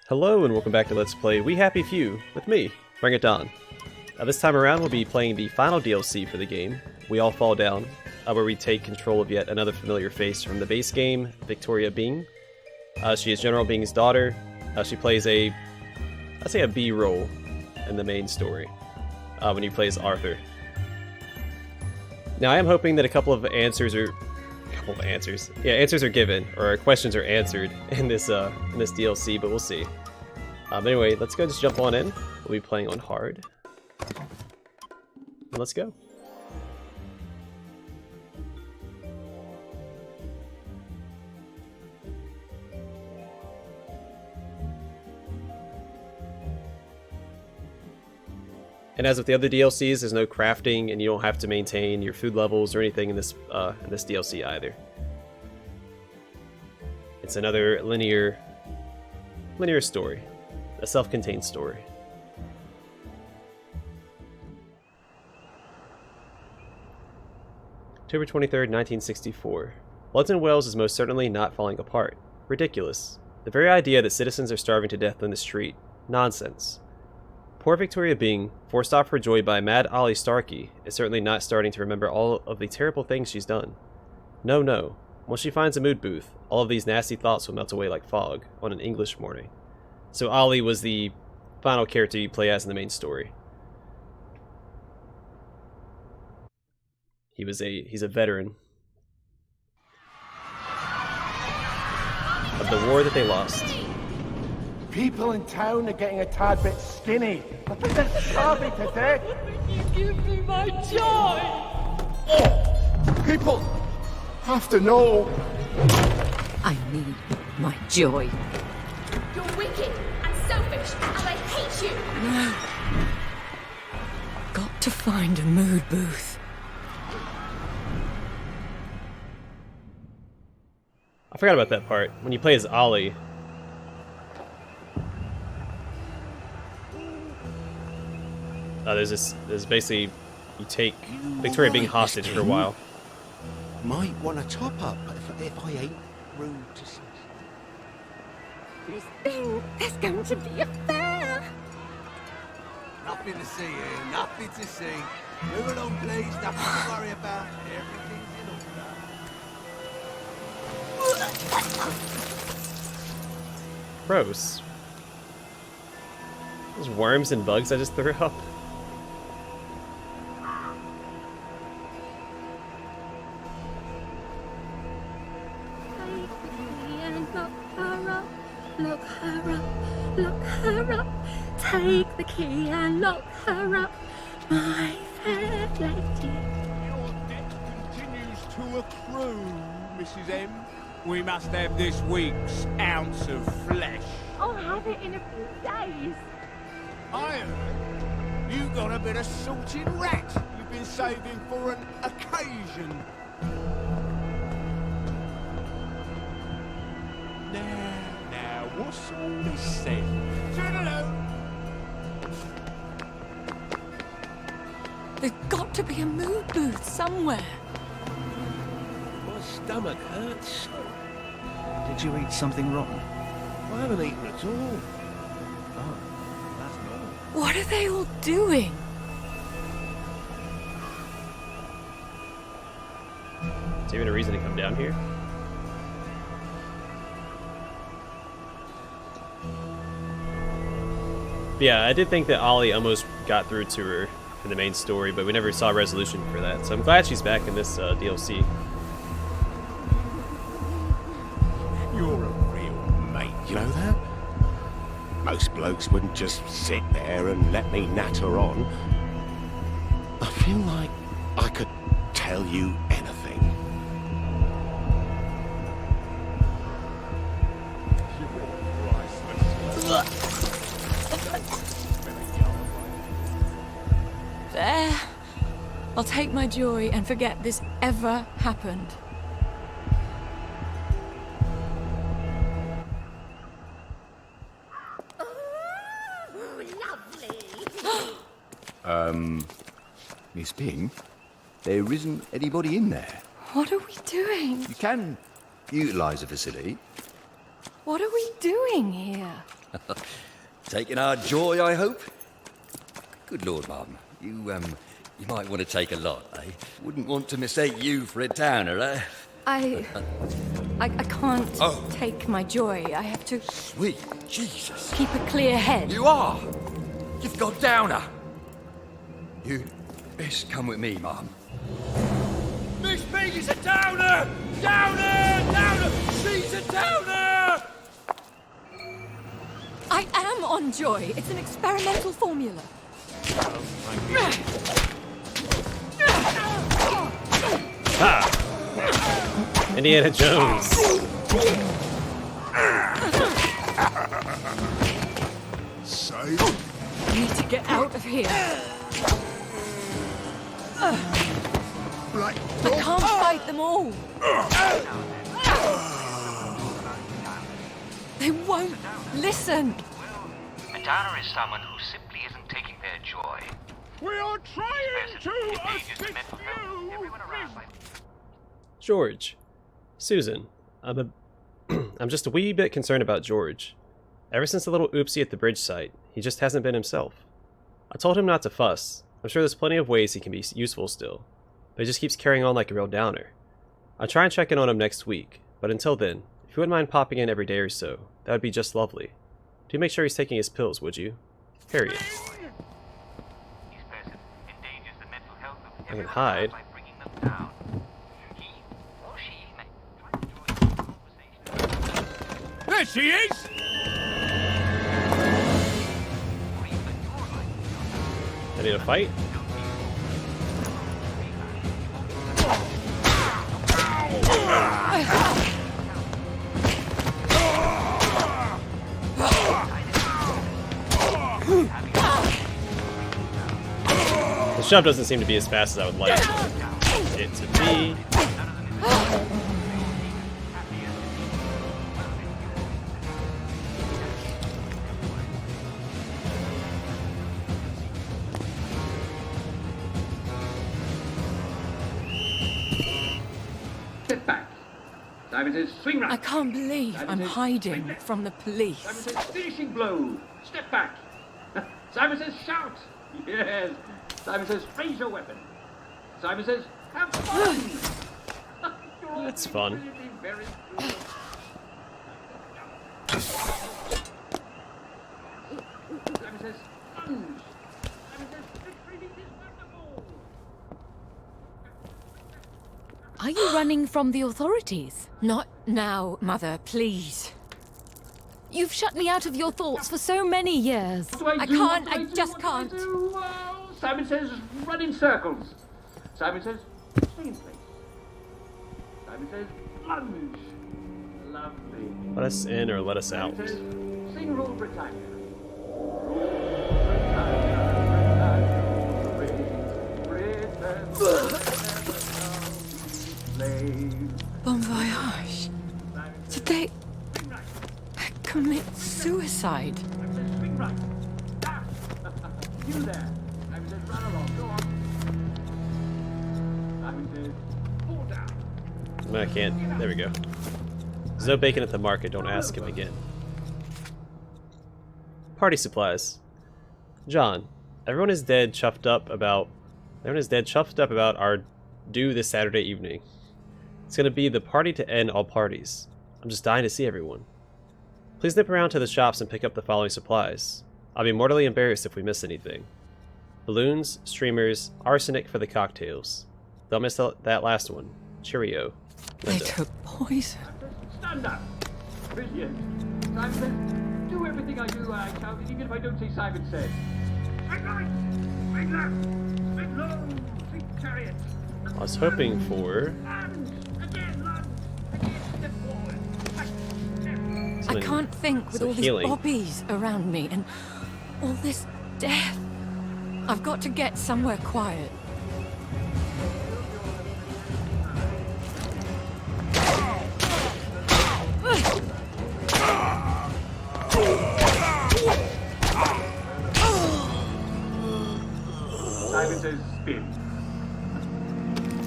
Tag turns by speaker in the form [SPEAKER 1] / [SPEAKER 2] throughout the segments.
[SPEAKER 1] Hello and welcome back to Let's Play We Happy Few with me, Bring It On. This time around we'll be playing the final DLC for the game, We All Fall Down, where we take control of yet another familiar face from the base game, Victoria Byng. She is General Byng's daughter. She plays I'd say a B role in the main story, when he plays Arthur. Now I am hoping that a couple of answers are given, or questions are answered in this DLC, but we'll see. Anyway, let's go just jump on in. We'll be playing on hard. And let's go. And as with the other DLCs, there's no crafting, and you don't have to maintain your food levels or anything in this DLC either. It's another linear story, a self-contained story. October 23rd, 1964. Wellington Wells is most certainly not falling apart. Ridiculous. The very idea that citizens are starving to death in the street. Nonsense. Poor Victoria Byng, forced off her joy by Mad Ollie Starkey, is certainly not starting to remember all of the terrible things she's done. No, no. Once she finds a mood booth, all of these nasty thoughts will melt away like fog on an English morning. So Ollie was the final character you play as in the main story. He's a veteran of the war that they lost.
[SPEAKER 2] People in town are getting a tad bit skinny. I think they're starving to death.
[SPEAKER 3] You give me my joy!
[SPEAKER 2] Oh, people have to know.
[SPEAKER 4] I need my joy.
[SPEAKER 3] You're wicked and selfish, and I hate you!
[SPEAKER 4] No. Got to find a mood booth.
[SPEAKER 1] I forgot about that part. When you play as Ollie, there's basically, you take Victoria Byng hostage for a while.
[SPEAKER 5] Might want to top up if I ain't rude to say.
[SPEAKER 4] Miss Byng, there's going to be a fair.
[SPEAKER 5] Nothing to see here, nothing to see. Move along, please, nothing to worry about. Everything's in order.
[SPEAKER 1] Gross. Those worms and bugs I just threw up.
[SPEAKER 3] Look her up, look her up. Take the key and lock her up, my fair lady.
[SPEAKER 6] Your debt continues to accrue, Mrs. M. We must have this week's ounce of flesh.
[SPEAKER 3] I'll have it in a few days.
[SPEAKER 6] I heard you got a bit of salted rat you've been saving for an occasion. Now, what's all this said? Toodaloo.
[SPEAKER 4] There's got to be a mood booth somewhere.
[SPEAKER 5] My stomach hurts so. Did you eat something rotten? I haven't eaten at all. Oh, that's normal.
[SPEAKER 4] What are they all doing?
[SPEAKER 1] Is there even a reason to come down here? Yeah, I did think that Ollie almost got through to her in the main story, but we never saw a resolution for that. So I'm glad she's back in this DLC.
[SPEAKER 6] You're a real mate,
[SPEAKER 5] You know that? Most blokes wouldn't just sit there and let me natter on. I feel like I could tell you anything.
[SPEAKER 4] There. I'll take my joy and forget this ever happened.
[SPEAKER 7] Miss Byng, there isn't anybody in there.
[SPEAKER 4] What are we doing?
[SPEAKER 7] You can utilise the facility.
[SPEAKER 4] What are we doing here?
[SPEAKER 7] Taking our joy, I hope? Good Lord, Mum. You might want to take a lot, eh? Wouldn't want to mistake you for a towner, eh?
[SPEAKER 4] I can't take my joy. I have to
[SPEAKER 7] Sweet Jesus.
[SPEAKER 4] keep a clear head.
[SPEAKER 7] You are! You've got downer! You best come with me, Mum. Miss Pig is a downer! Downer! Downer! She's a downer!
[SPEAKER 4] I am on joy. It's an experimental formula.
[SPEAKER 1] Ha! Indiana Jones.
[SPEAKER 4] I need to get out of here. I can't fight them all. They won't listen.
[SPEAKER 8] A downer is someone who simply isn't taking their joy.
[SPEAKER 6] We are trying to
[SPEAKER 8] Engages
[SPEAKER 6] assist
[SPEAKER 8] mental health
[SPEAKER 6] you!
[SPEAKER 8] everyone around.
[SPEAKER 1] George. Susan. I'm just a wee bit concerned about George. Ever since the little oopsie at the bridge site, he just hasn't been himself. I told him not to fuss. I'm sure there's plenty of ways he can be useful still, but he just keeps carrying on like a real downer. I'll try and check in on him next week, but until then, if you wouldn't mind popping in every day or so, that would be just lovely. Do make sure he's taking his pills, would you? Harriet.
[SPEAKER 8] This person endangers the mental health of
[SPEAKER 1] I can
[SPEAKER 8] everyone
[SPEAKER 1] hide.
[SPEAKER 8] by bringing them down. He or she may try to join the conversation.
[SPEAKER 6] There she is!
[SPEAKER 1] I need a fight? The shove doesn't seem to be as fast as I would like it to be.
[SPEAKER 9] Step back. Simon says, swing right.
[SPEAKER 4] I can't believe I'm hiding from the police.
[SPEAKER 9] Simon says, finishing blow. Step back. Simon says, shout. Yes. Simon says, raise your weapon. Simon says, have fun. You're all
[SPEAKER 1] That's fun.
[SPEAKER 9] brilliantly very good. Simon says, lunge. Simon says, retreating is wonderful.
[SPEAKER 4] Are you running from the authorities? Not now, Mother, please. You've shut me out of your thoughts for so many years.
[SPEAKER 9] What do I do?
[SPEAKER 4] can't,
[SPEAKER 9] What do
[SPEAKER 4] I
[SPEAKER 9] do?
[SPEAKER 4] just
[SPEAKER 9] What do I
[SPEAKER 4] can't.
[SPEAKER 9] do? Well, Simon says, run in circles. Simon says, stay in place. Simon says, lunge. Lovely.
[SPEAKER 1] Let us in or let us out.
[SPEAKER 9] Simon says, sing Rule Britannia.
[SPEAKER 4] Bon voyage. Did they commit suicide?
[SPEAKER 9] Swing right. Ah. You there. Simon says, run along. Go on. Simon says, fall down.
[SPEAKER 1] I can't. There we go. There's no bacon at the market. Don't ask him again. Party supplies. John, everyone is dead chuffed up about our due this Saturday evening. It's gonna be the party to end all parties. I'm just dying to see everyone. Please nip around to the shops and pick up the following supplies. I'll be mortally embarrassed if we miss anything. Balloons, streamers, arsenic for the cocktails. Don't miss that last one. Cheerio.
[SPEAKER 4] They
[SPEAKER 1] Linda.
[SPEAKER 4] took poison.
[SPEAKER 9] Stand up. Brilliant. Simon says, do everything I do, I shout, even if I don't say Simon said. Swing right, swing left, swing low, swing chariot.
[SPEAKER 1] I was hoping for
[SPEAKER 9] Lunge, again, lunge, again, step forward. Back, step.
[SPEAKER 4] I
[SPEAKER 1] something-
[SPEAKER 4] can't think with
[SPEAKER 1] some
[SPEAKER 4] all these
[SPEAKER 1] healing.
[SPEAKER 4] bobbies around me and all this death. I've got to get somewhere quiet.
[SPEAKER 9] Simon says, spin.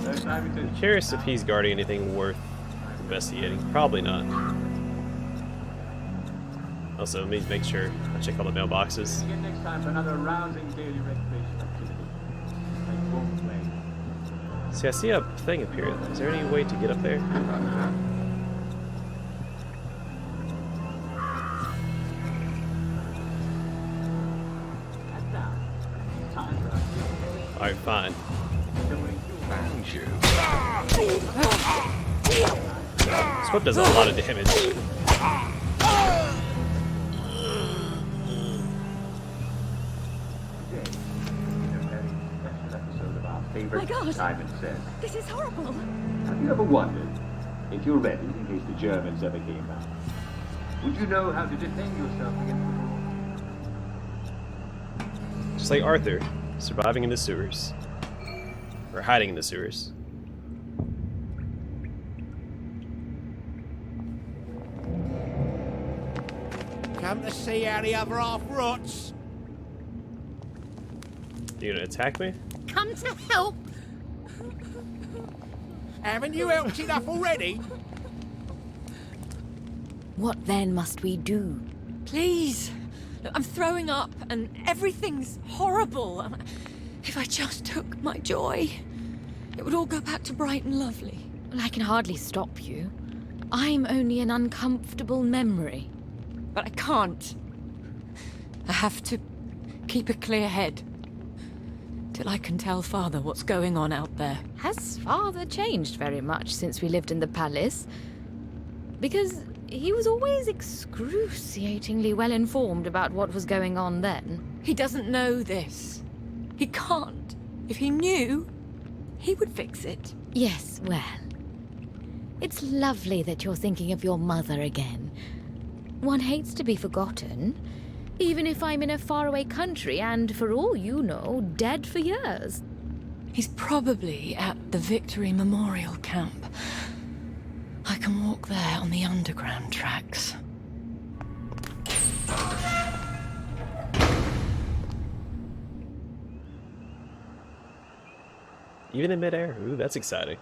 [SPEAKER 9] So Simon says,
[SPEAKER 1] Curious if he's guarding anything worth investigating. Probably not. Also, let me make sure I check all the mailboxes.
[SPEAKER 9] Again next time for another rousing daily recreation activity. Like both ways.
[SPEAKER 1] See, I see a thing appear. Is there any way to get up there?
[SPEAKER 9] And now, time for us.
[SPEAKER 1] Alright, fine.
[SPEAKER 5] Found you.
[SPEAKER 1] This whip does a lot of damage.
[SPEAKER 4] My God.
[SPEAKER 9] Simon Says.
[SPEAKER 4] This is horrible.
[SPEAKER 9] Have you ever wondered, if you're ready in case the Germans ever came back, would you know how to defend yourself against the war?
[SPEAKER 1] Just like Arthur, surviving in the sewers. Or hiding in the sewers.
[SPEAKER 6] Come to see how the other half rots.
[SPEAKER 1] You gonna attack me?
[SPEAKER 3] Come to help.
[SPEAKER 6] Haven't you helped enough already?
[SPEAKER 4] What then must we do? Please. Look, I'm throwing up and everything's horrible. If I just took my joy, it would all go back to bright and lovely. Well, I can hardly stop you. I'm only an uncomfortable memory. But I can't. I have to keep a clear head. Till I can tell Father what's going on out there.
[SPEAKER 10] Has Father changed very much since we lived in the palace? Because he was always excruciatingly well informed about what was going on then.
[SPEAKER 4] He doesn't know this. He can't. If he knew, he would fix it.
[SPEAKER 10] Yes, well. It's lovely that you're thinking of your mother again. One hates to be forgotten, even if I'm in a faraway country and, for all you know, dead for years.
[SPEAKER 4] He's probably at the Victory Memorial Camp. I can walk there on the underground tracks.
[SPEAKER 1] Even in midair? Ooh, that's exciting.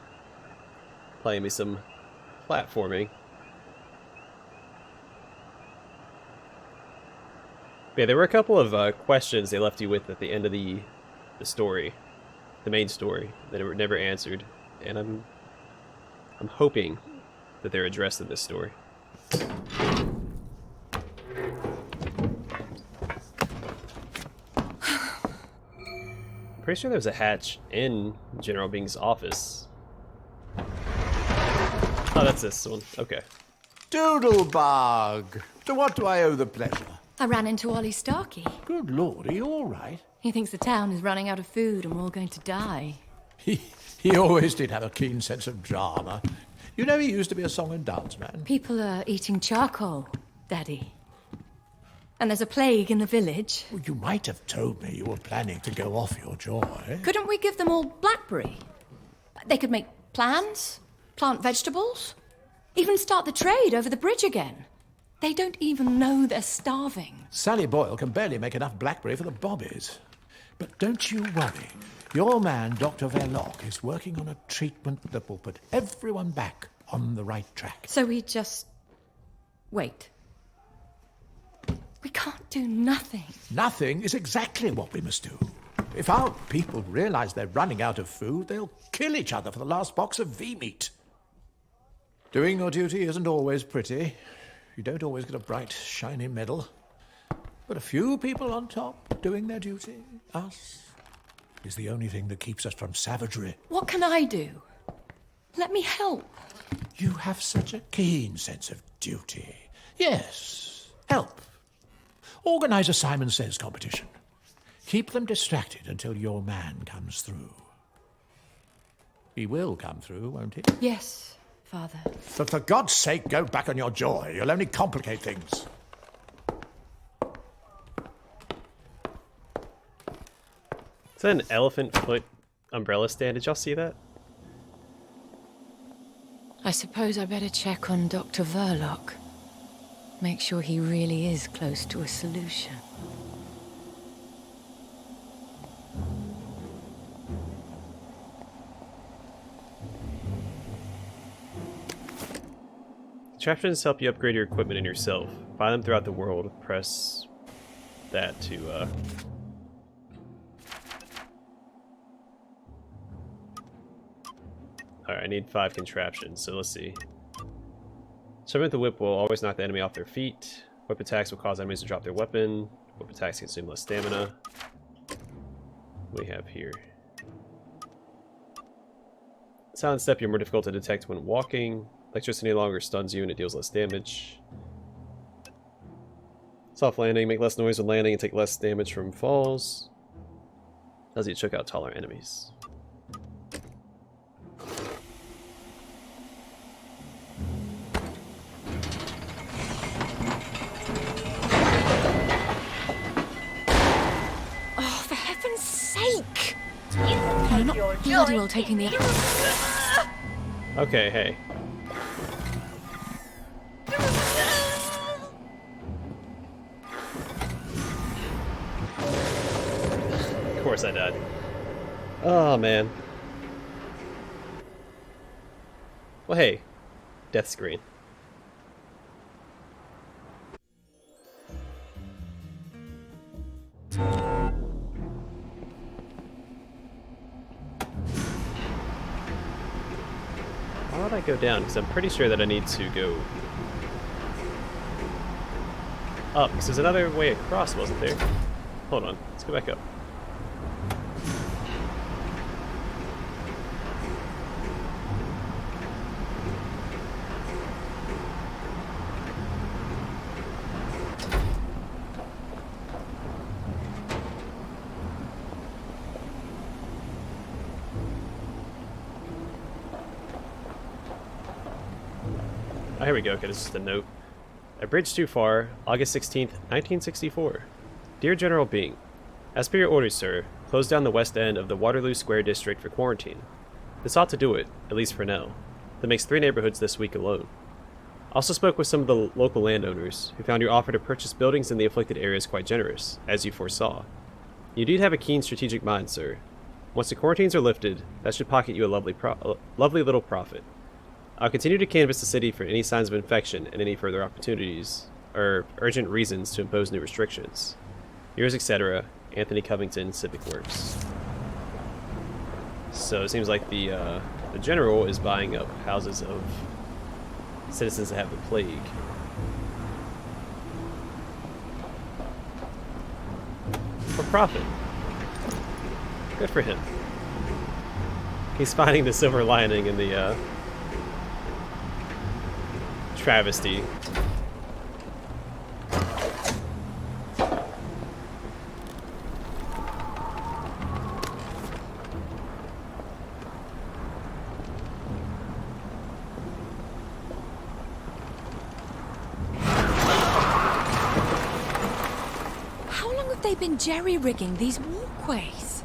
[SPEAKER 1] Playing me some platforming. Yeah, there were a couple of questions they left you with at the end of the story, the main story, that were never answered, and I'm hoping that they're addressed in this story. I'm pretty sure there was a hatch in General Byng's office. Oh, that's this one. Okay.
[SPEAKER 2] Doodlebug! To what do I owe the pleasure?
[SPEAKER 4] I ran into Ollie Starkey.
[SPEAKER 2] Good lord, are you all right?
[SPEAKER 4] He thinks the town is running out of food and we're all going to die.
[SPEAKER 11] He always did have a keen sense of drama. You know, he used to be a song and dance man.
[SPEAKER 4] People are eating charcoal, Daddy. And there's a plague in the village.
[SPEAKER 11] Well, you might have told me you were planning to go off your joy.
[SPEAKER 4] Couldn't we give them all blackberry? They could make plans, plant vegetables, even start the trade over the bridge again. They don't even know they're starving.
[SPEAKER 11] Sally Boyle can barely make enough blackberry for the bobbies. But don't you worry. Your man, Dr. Verloc, is working on a treatment that will put everyone back on the right track.
[SPEAKER 4] So we just wait. We can't do nothing.
[SPEAKER 11] Nothing is exactly what we must do. If our people realize they're running out of food, they'll kill each other for the last box of V-meat. Doing your duty isn't always pretty. You don't always get a bright, shiny medal. But a few people on top doing their duty, us, is the only thing that keeps us from savagery.
[SPEAKER 4] What can I do? Let me help.
[SPEAKER 11] You have such a keen sense of duty. Yes, help. Organize a Simon Says competition. Keep them distracted until your man comes through. He will come through, won't he?
[SPEAKER 4] Yes, Father.
[SPEAKER 11] But for God's sake, go back on your joy. You'll only complicate things.
[SPEAKER 1] Is that an elephant foot umbrella stand? Did y'all see that?
[SPEAKER 4] I suppose I better check on Dr. Verloc. Make sure he really is close to a solution.
[SPEAKER 1] Contraptions help you upgrade your equipment and yourself. Find them throughout the world. Press that to, Alright, I need 5 contraptions, so let's see. Swimming with the whip will always knock the enemy off their feet. Whip attacks will cause enemies to drop their weapon. Whip attacks consume less stamina. What do we have here? Silent step, you're more difficult to detect when walking. Electricity no longer stuns you and it deals less damage. Soft landing, make less noise when landing and take less damage from falls. Allows you to choke out taller enemies.
[SPEAKER 4] Oh, for heaven's sake! I'm not bloody well taking the...
[SPEAKER 1] Okay, hey. Of course I died. Oh, man. Well, hey. Death screen. Why would I go down? Because I'm pretty sure that I need to go up. Because there's another way across, wasn't there? Hold on. Let's go back up. Oh, here we go. Okay, this is the note. A bridge too far, August 16th, 1964. Dear General Byng, as per your orders, sir, close down the west end of the Waterloo Square district for quarantine. This ought to do it, at least for now. That makes 3 neighborhoods this week alone. Also spoke with some of the local landowners, who found your offer to purchase buildings in the afflicted areas quite generous, as you foresaw. You did have a keen strategic mind, sir. Once the quarantines are lifted, that should pocket you a lovely little profit. I'll continue to canvass the city for any signs of infection and any further opportunities, or urgent reasons to impose new restrictions. Yours, etc., Anthony Covington, Civic Works. So it seems like the general is buying up houses of citizens that have the plague. For profit. Good for him. He's finding the silver lining in the travesty.
[SPEAKER 4] How long have they been jerry-rigging these walkways?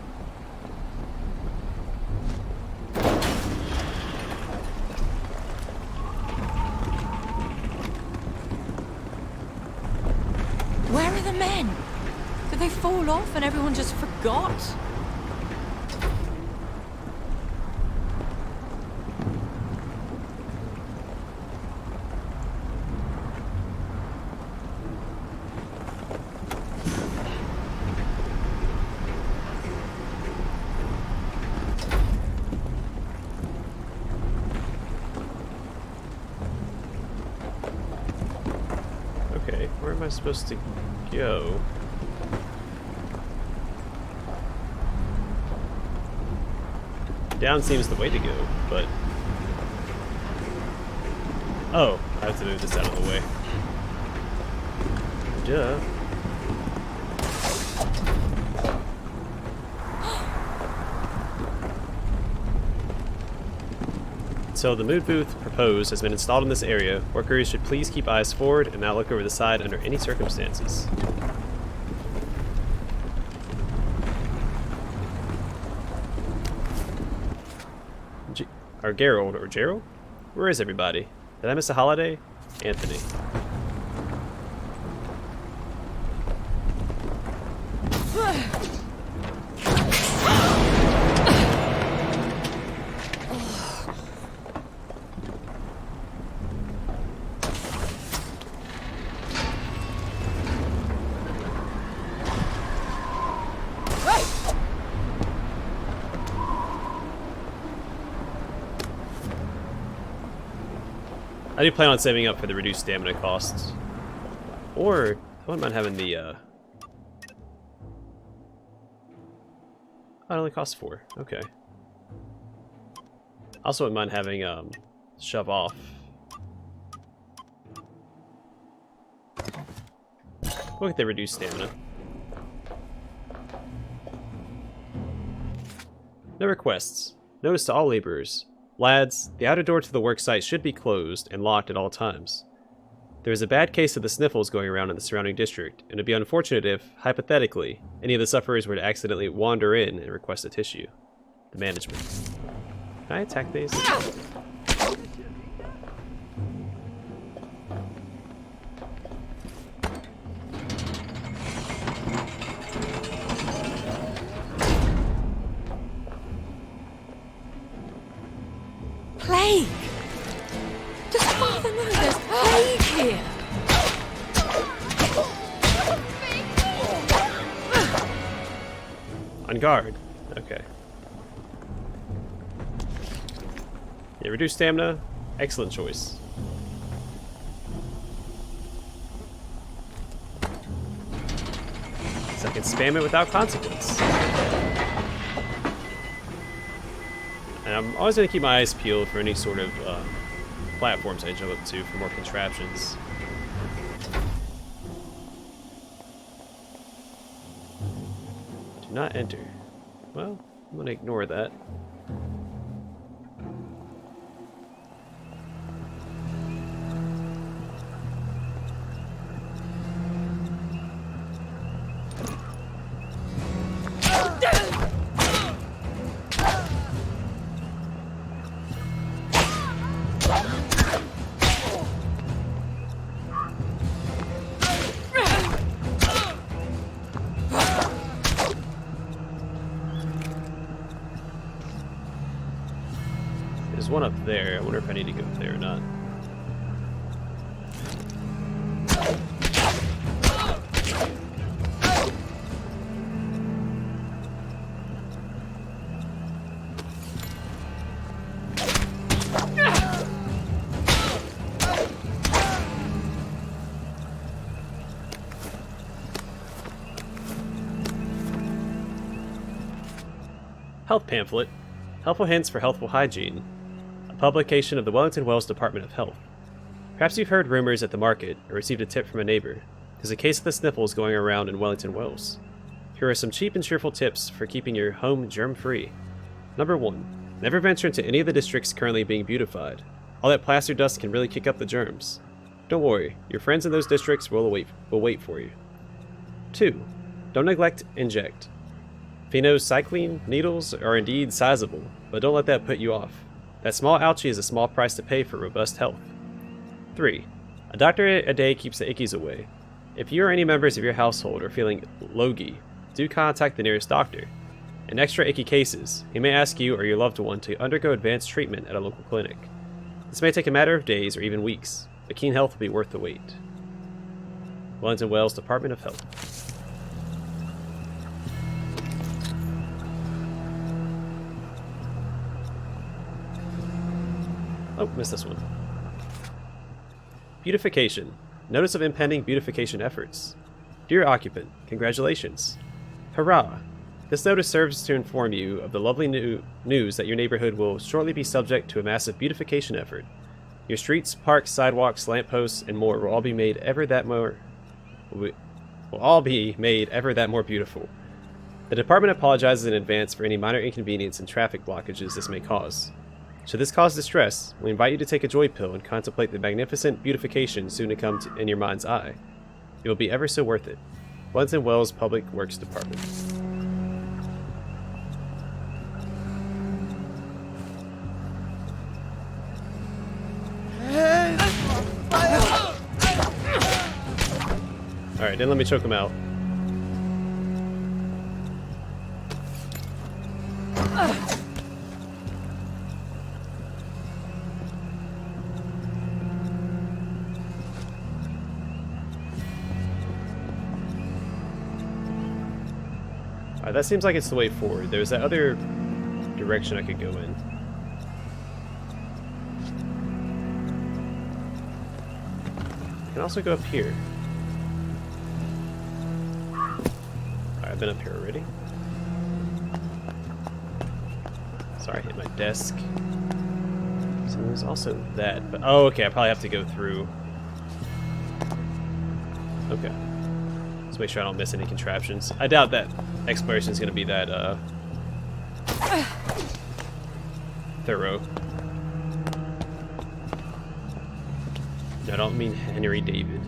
[SPEAKER 4] Where are the men? Did they fall off and everyone just forgot?
[SPEAKER 1] Okay, where am I supposed to go? Down seems the way to go, but... Oh, I have to move this out of the way. Duh. So the mood booth proposed has been installed in this area. Workers should please keep eyes forward and not look over the side under any circumstances. Or Gerald, or Gerald? Where is everybody? Did I miss a holiday? Anthony. I do plan on saving up for the reduced stamina costs. Or, I wouldn't mind having the, oh, it only costs 4. Okay. Also wouldn't mind having, shove off. Look at the reduced stamina. No requests. Notice to all laborers. Lads, the outer door to the worksite should be closed and locked at all times. There is a bad case of the sniffles going around in the surrounding district, and it would be unfortunate if, hypothetically, any of the sufferers were to accidentally wander in and request a tissue. The management. Can I attack these?
[SPEAKER 4] Plague! Does Father know there's plague here?
[SPEAKER 1] On guard. Okay. Yeah, reduced stamina. Excellent choice. So I can spam it without consequence. And I'm always going to keep my eyes peeled for any sort of platforms I jump up to for more contraptions. Do not enter. Well, I'm going to ignore that. There's one up there. I wonder if I need to go up there or not. Health Pamphlet. Helpful Hints for Healthful Hygiene. A publication of the Wellington Wells Department of Health. Perhaps you've heard rumors at the market or received a tip from a neighbor. There's a case of the sniffles going around in Wellington Wells. Here are some cheap and cheerful tips for keeping your home germ-free. Number 1. Never venture into any of the districts currently being beautified. All that plaster dust can really kick up the germs. Don't worry, your friends in those districts will wait for you. 2. Don't neglect inject. Phenocycline needles are indeed sizable, but don't let that put you off. That small ouchie is a small price to pay for robust health. 3. A doctor a day keeps the ickies away. If you or any members of your household are feeling logy, do contact the nearest doctor. In extra icky cases, he may ask you or your loved one to undergo advanced treatment at a local clinic. This may take a matter of days or even weeks, but keen health will be worth the wait. Wellington Wells Department of Health. Oh, missed this one. Beautification. Notice of impending beautification efforts. Dear occupant, congratulations. Hurrah! This notice serves to inform you of the lovely news that your neighborhood will shortly be subject to a massive beautification effort. Your streets, parks, sidewalks, lampposts, and more will all be made ever that more beautiful. The department apologizes in advance for any minor inconvenience and traffic blockages this may cause. Should this cause distress, we invite you to take a joy pill and contemplate the magnificent beautification soon to come in your mind's eye. It will be ever so worth it. Wellington Wells Public Works Department. Alright, then let me choke him out. Alright, that seems like it's the way forward. There's that other direction I could go in. can also go up here. Alright, I've been up here already. Sorry, I hit my desk. So there's also that, but oh, okay, I probably have to go through. Okay. Let's make sure I don't miss any contraptions. I doubt that exploration is going to be that thorough. No, I don't mean Henry David.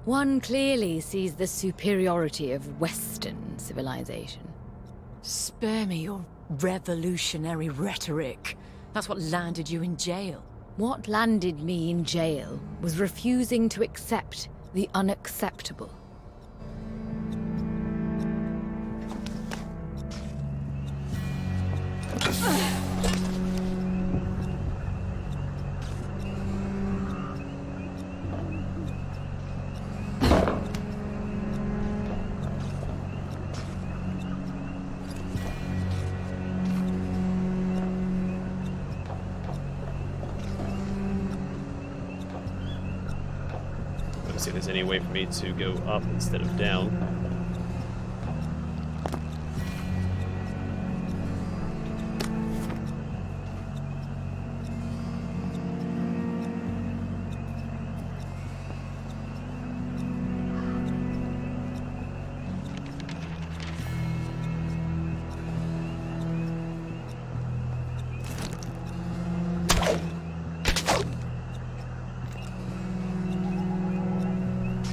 [SPEAKER 10] One clearly sees the superiority of Western civilization.
[SPEAKER 4] Spare me your revolutionary rhetoric. That's what landed you in jail.
[SPEAKER 10] What landed me in jail was refusing to accept the unacceptable.
[SPEAKER 1] See if there's any way for me to go up instead of down.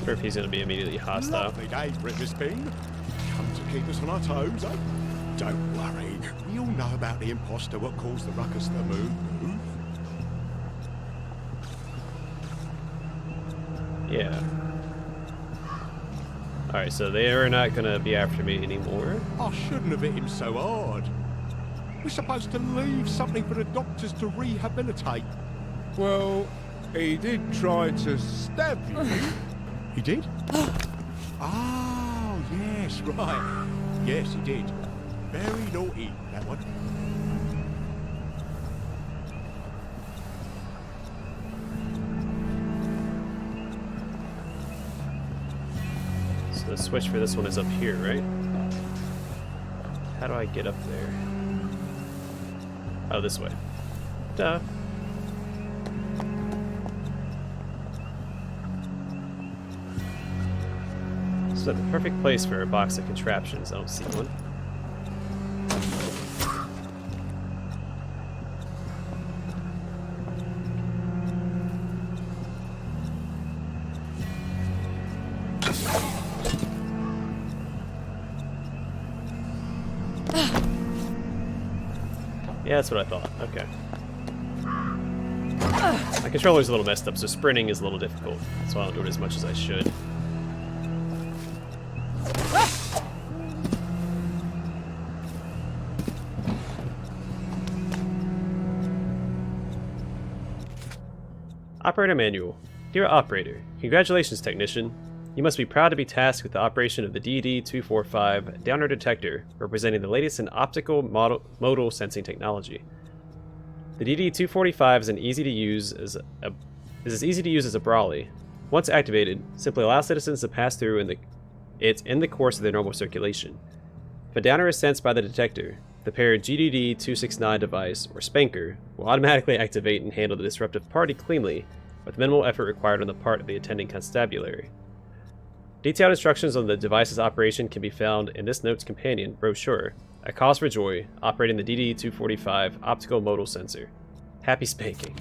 [SPEAKER 1] Or if he's going to be immediately hostile.
[SPEAKER 5] Lovely day, Miss Byng. Come to keep us on our toes, eh? Don't worry. We all know about the imposter what caused the ruckus the moon.
[SPEAKER 1] Yeah. Alright, so they are not going to be after me anymore.
[SPEAKER 5] I shouldn't have hit him so hard. We're supposed to leave something for the doctors to rehabilitate.
[SPEAKER 6] Well, he did try to stab you.
[SPEAKER 5] He did? Oh, yes, right. Yes, he did. Very naughty, that one.
[SPEAKER 1] So the switch for this one is up here, right? How do I get up there? Oh, this way. Duh. So the perfect place for a box of contraptions. I don't see one. Yeah, that's what I thought. Okay. My controller's a little messed up, so sprinting is a little difficult. That's why I don't do it as much as I should. Operator Manual. Dear Operator, congratulations, Technician. You must be proud to be tasked with the operation of the DD-245 Downer detector, representing the latest in optical modal sensing technology. The DD-245 is as easy to use as a Brawley. Once activated, simply allow citizens to pass through in the course of their normal circulation. If a Downer is sensed by the detector, the paired GDD-269 device, or Spanker, will automatically activate and handle the disruptive party cleanly, with minimal effort required on the part of the attending constabulary. Detailed instructions on the device's operation can be found in this note's companion, brochure, A Cause for Joy, operating the DD-245 optical modal sensor. Happy spanking.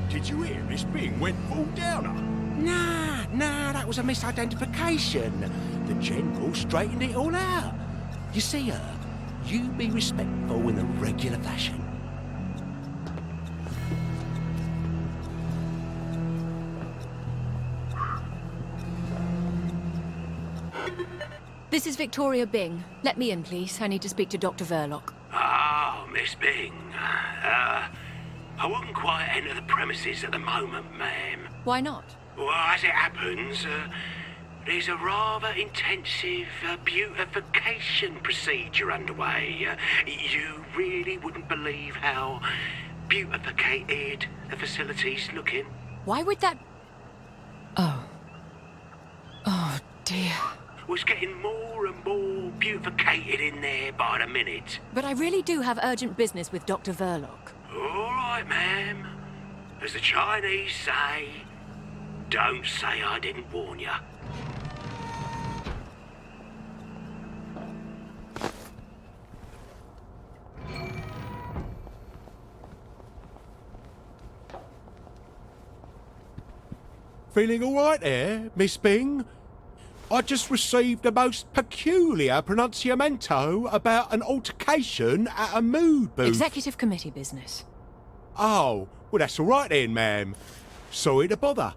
[SPEAKER 5] Did you hear Miss Byng went full downer? Nah, that was a misidentification. The General straightened it all out. You see her? You be respectful in the regular fashion.
[SPEAKER 4] This is Victoria Byng. Let me in, please. I need to speak to Dr. Verloc.
[SPEAKER 5] Oh, Miss Byng. I wouldn't quite enter the premises at the moment, ma'am.
[SPEAKER 4] Why not?
[SPEAKER 5] Well, as it happens, there's a rather intensive beautification procedure underway. You really wouldn't believe how beautificated the facility's looking.
[SPEAKER 4] Why would that... Oh. Oh, dear.
[SPEAKER 5] Was getting more and more beautificated in there by the minute.
[SPEAKER 4] But I really do have urgent business with Dr. Verloc.
[SPEAKER 5] All right, ma'am. As the Chinese say, don't say I didn't warn you.
[SPEAKER 6] Feeling all right there, Miss Byng? I just received a most peculiar pronunciamento about an altercation at a mood booth.
[SPEAKER 4] Executive committee business.
[SPEAKER 6] Oh, well that's all right then, ma'am. Sorry to bother.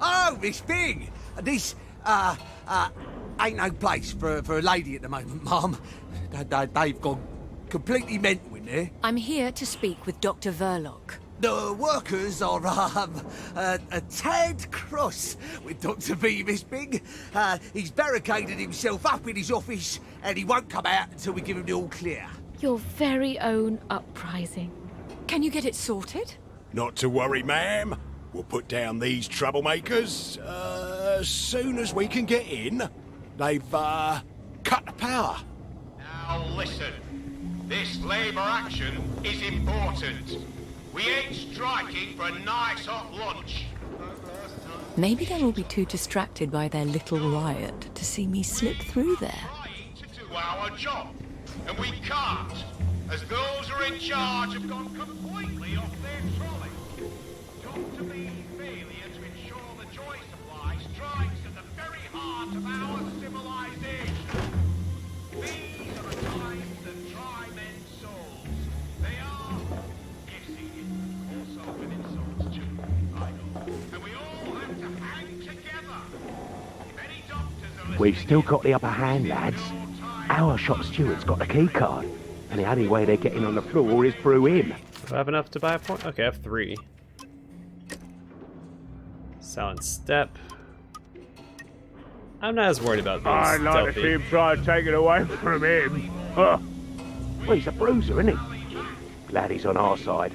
[SPEAKER 12] Oh, Miss Byng! This, ain't no place for a lady at the moment, Mum. They've gone completely mental in there.
[SPEAKER 4] I'm here to speak with Dr. Verloc.
[SPEAKER 12] The workers are, a tad cross with Dr. V, Miss Byng. He's barricaded himself up in his office and he won't come out until we give him the all clear.
[SPEAKER 10] Your very own uprising.
[SPEAKER 4] Can you get it sorted?
[SPEAKER 5] Not to worry, ma'am. We'll put down these troublemakers as soon as we can get in. They've cut the power.
[SPEAKER 13] Now listen, this labour action is important. We ain't striking for a nice hot lunch.
[SPEAKER 4] Maybe they will be too distracted by their little riot to see me slip through there.
[SPEAKER 13] To do our job, and we can't, as those who are in charge have gone completely off their trolley. Dr. B's failure to ensure the joy supply strikes at the very heart of our civilization. These are the times that try men's souls. They are, yes, Edith, also with insults too, I know. And we all have to hang together. If any doctors are listening,
[SPEAKER 14] We've still got the upper hand, lads. Our shop steward's got the key card, and the only way they're getting on the floor is through him.
[SPEAKER 1] Do I have enough to buy a point? Okay, I have 3. Silent step. I'm not as worried about being
[SPEAKER 6] I'd like to
[SPEAKER 1] stealthy.
[SPEAKER 6] see him try to take it away from him. Huh.
[SPEAKER 14] Well, he's a bruiser, isn't he? Glad he's on our side.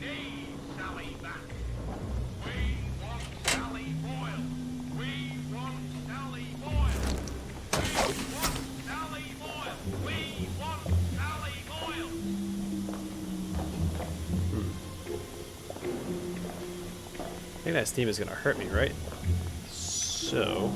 [SPEAKER 1] I think that steam is going to hurt me, right? So...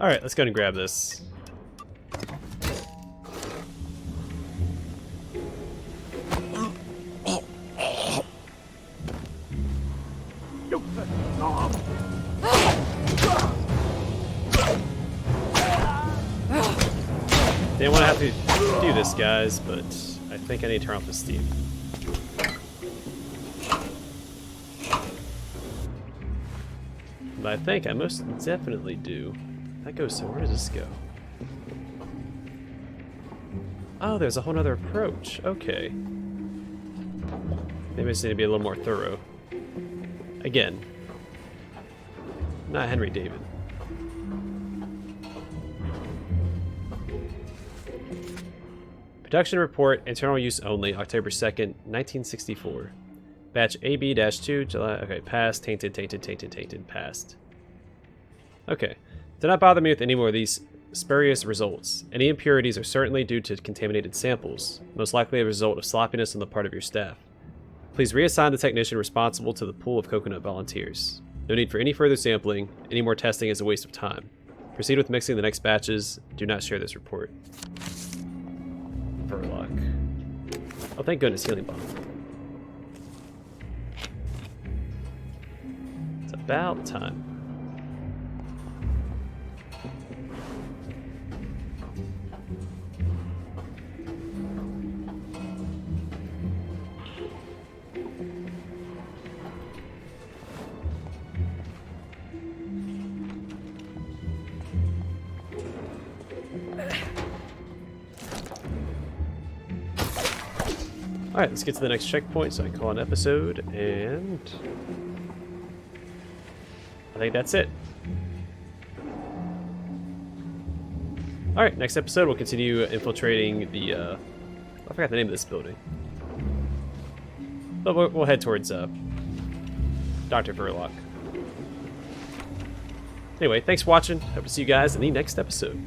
[SPEAKER 1] Alright, let's go and grab this. Didn't want to have to do this, guys, but I think I need to turn off the steam. But I think I most definitely do. That goes, so where does this go? Oh, there's a whole nother approach. Okay. Maybe I just need to be a little more thorough. Again. Not Henry David. Production report, internal use only, October 2nd, 1964. Batch AB-2, July, okay, passed, tainted, passed. Okay. Do not bother me with any more of these spurious results. Any impurities are certainly due to contaminated samples, most likely a result of sloppiness on the part of your staff. Please reassign the technician responsible to the pool of coconut volunteers. No need for any further sampling. Any more testing is a waste of time. Proceed with mixing the next batches. Do not share this report. Verloc. Oh, thank goodness, healing bomb. It's about time. Alright, let's get to the next checkpoint so I can call an episode, and I think that's it. Alright, next episode we'll continue infiltrating the, I forgot the name of this building. But we'll head towards, Dr. Verloc. Anyway, thanks for watching. Hope to see you guys in the next episode.